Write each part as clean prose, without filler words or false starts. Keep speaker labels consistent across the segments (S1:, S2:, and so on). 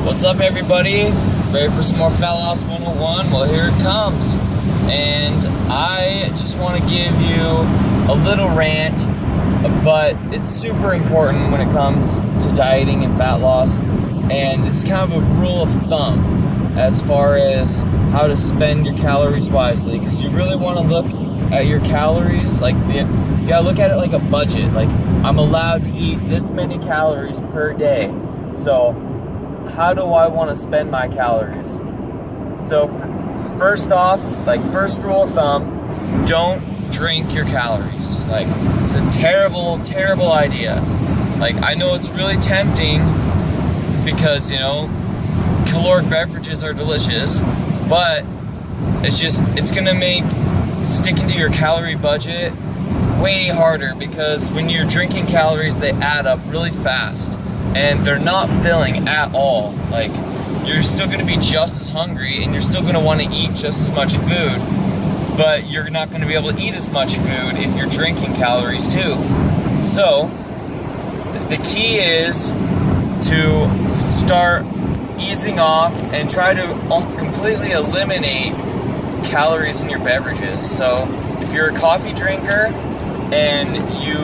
S1: What's up, everybody? Ready for some more Fat Loss 101? Well, here it comes. And I just want to give you a little rant, but it's super important when it comes to dieting and fat loss. And it's kind of a rule of thumb as far as how to spend your calories wisely, because you really want to look at your calories like you gotta look at it like a budget. Like, I'm allowed to eat this many calories per day. So how do I want to spend my calories? So first off, first rule of thumb, don't drink your calories. Like, it's a terrible idea. Like, I know it's really tempting because, caloric beverages are delicious, but it's gonna make sticking to your calorie budget way harder, because when you're drinking calories, they add up really fast and they're not filling at all. Like, you're still gonna be just as hungry and you're still gonna want to eat just as much food, but you're not gonna be able to eat as much food if you're drinking calories too. So the key is to start easing off and try to completely eliminate calories in your beverages. So if you're a coffee drinker and you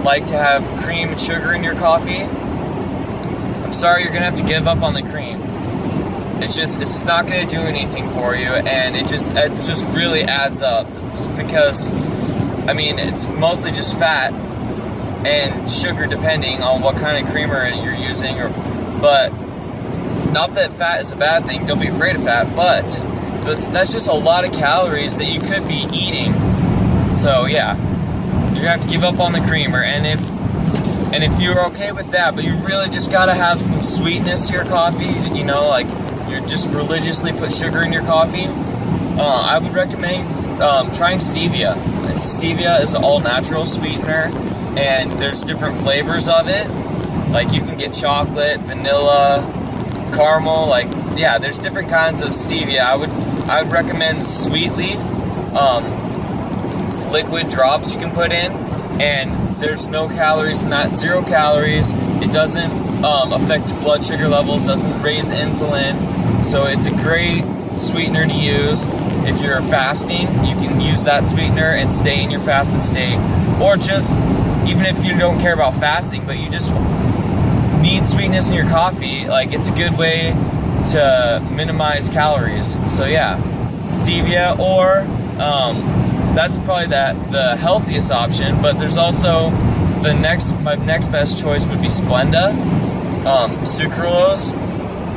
S1: like to have cream and sugar in your coffee, I'm sorry, you're gonna have to give up on the cream. It's not gonna do anything for you, and it just really adds up, because it's mostly just fat and sugar depending on what kind of creamer you're using, but not that fat is a bad thing, don't be afraid of fat, but that's just a lot of calories that you could be eating. So yeah, you're gonna have to give up on the creamer, and if you're okay with that, but you really just gotta have some sweetness to your coffee, like you just religiously put sugar in your coffee, I would recommend trying stevia. And stevia is an all-natural sweetener, and there's different flavors of it. Like, you can get chocolate, vanilla, caramel, there's different kinds of stevia. I would recommend the sweet leaf, liquid drops you can put in, and there's no calories in that, 0 calories. It doesn't affect your blood sugar levels, doesn't raise insulin, so it's a great sweetener to use. If you're fasting, you can use that sweetener and stay in your fasted state, or just, even if you don't care about fasting, but you just need sweetness in your coffee, it's a good way to minimize calories. So yeah, stevia, or that's probably the healthiest option. But there's also my next best choice would be Splenda, sucralose.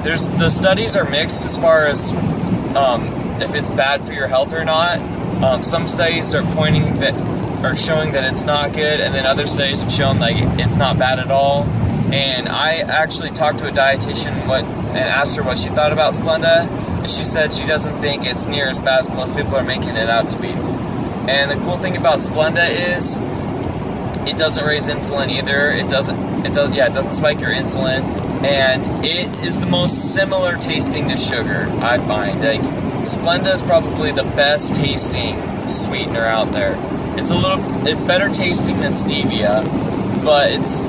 S1: The studies are mixed as far as if it's bad for your health or not. Some studies are showing that it's not good, and then other studies have shown it's not bad at all. And I actually talked to a dietitian and asked her what she thought about Splenda, and she said she doesn't think it's near as bad as most people are making it out to be. And the cool thing about Splenda is it doesn't raise insulin either. It doesn't spike your insulin, and it is the most similar tasting to sugar, I find. Splenda is probably the best tasting sweetener out there. It's better tasting than stevia, but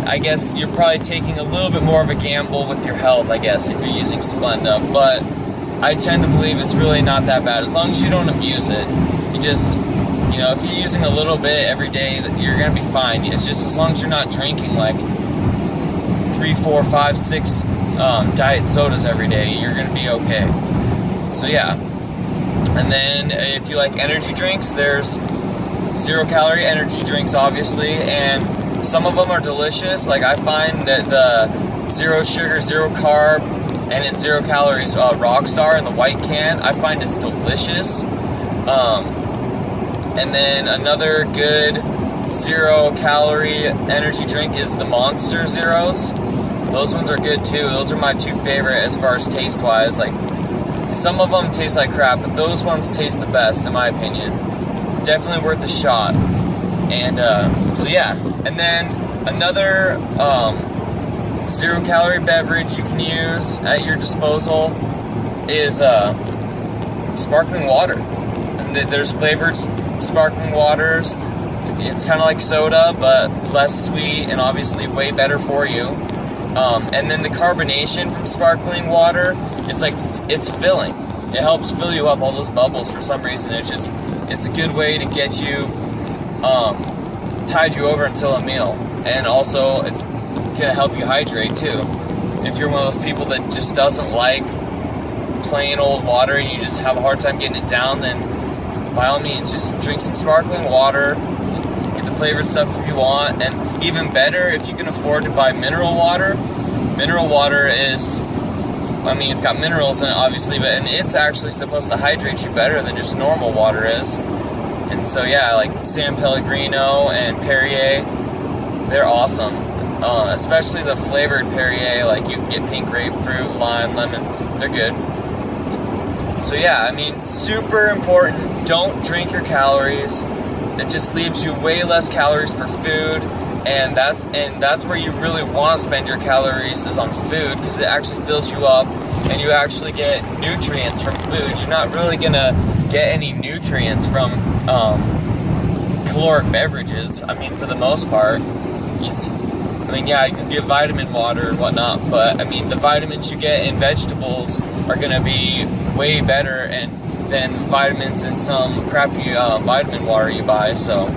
S1: I guess you're probably taking a little bit more of a gamble with your health, I guess, if you're using Splenda. But I tend to believe it's really not that bad, as long as you don't abuse it. You just, if you're using a little bit every day, you're gonna be fine. It's just as long as you're not drinking 3, 4, 5, 6 diet sodas every day, you're gonna be okay. So yeah. And then if you like energy drinks, there's 0-calorie energy drinks, obviously, and some of them are delicious. I find that the 0 sugar, 0 carb, and it's 0 calories Rockstar in the white can, I find it's delicious. And then another good 0-calorie energy drink is the Monster Zeros. Those ones are good too. Those are my 2 favorite as far as taste wise. Some of them taste like crap, but those ones taste the best in my opinion. Definitely worth a shot. And so yeah. And then another 0-calorie beverage you can use at your disposal is sparkling water. And there's flavored sparkling waters. It's kind of like soda, but less sweet and obviously way better for you. And then the carbonation from sparkling water, it's filling. It helps fill you up, all those bubbles. For some reason, it's a good way to get you, tide you over until a meal. And also, it's gonna help you hydrate too. If you're one of those people that just doesn't like plain old water and you just have a hard time getting it down, then by all means, just drink some sparkling water, get the flavored stuff if you want, and even better, if you can afford to buy mineral water. Mineral water is, I mean, it's got minerals in it, obviously, and it's actually supposed to hydrate you better than just normal water is. And so, yeah, like San Pellegrino and Perrier, they're awesome. Especially the flavored Perrier, like you can get pink grapefruit, lime, lemon, they're good. So yeah, I mean, super important, don't drink your calories. It just leaves you way less calories for food, and that's where you really want to spend your calories, is on food, because it actually fills you up and you actually get nutrients from food. You're not really gonna get any nutrients from caloric beverages. I mean, for the most part, yeah, you could get vitamin water and whatnot, but I mean, the vitamins you get in vegetables are gonna be way better than vitamins in some crappy vitamin water you buy. So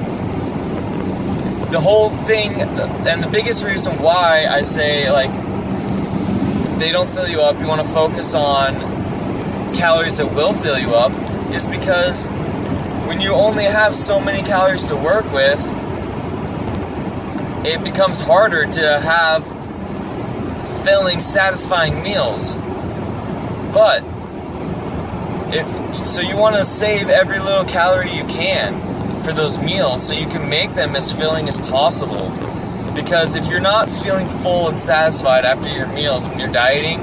S1: the whole thing, and the biggest reason why I say, like, they don't fill you up, you want to focus on calories that will fill you up, is because when you only have so many calories to work with, it becomes harder to have filling, satisfying meals. But so you want to save every little calorie you can for those meals so you can make them as filling as possible. Because if you're not feeling full and satisfied after your meals when you're dieting,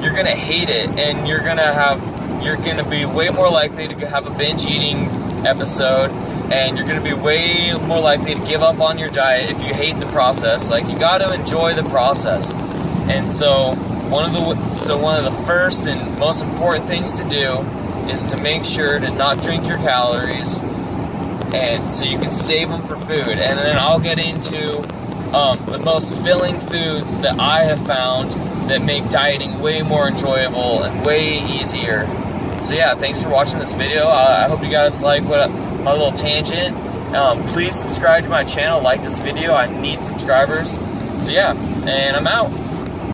S1: you're gonna hate it, and you're gonna be way more likely to have a binge eating episode, and you're gonna be way more likely to give up on your diet if you hate the process. Like, you got to enjoy the process. And so one of the first and most important things to do is to make sure to not drink your calories, and so you can save them for food. And then I'll get into the most filling foods that I have found that make dieting way more enjoyable and way easier. So yeah, thanks for watching this video. I hope you guys like my little tangent. Please subscribe to my channel, like this video. I need subscribers. So yeah, and I'm out.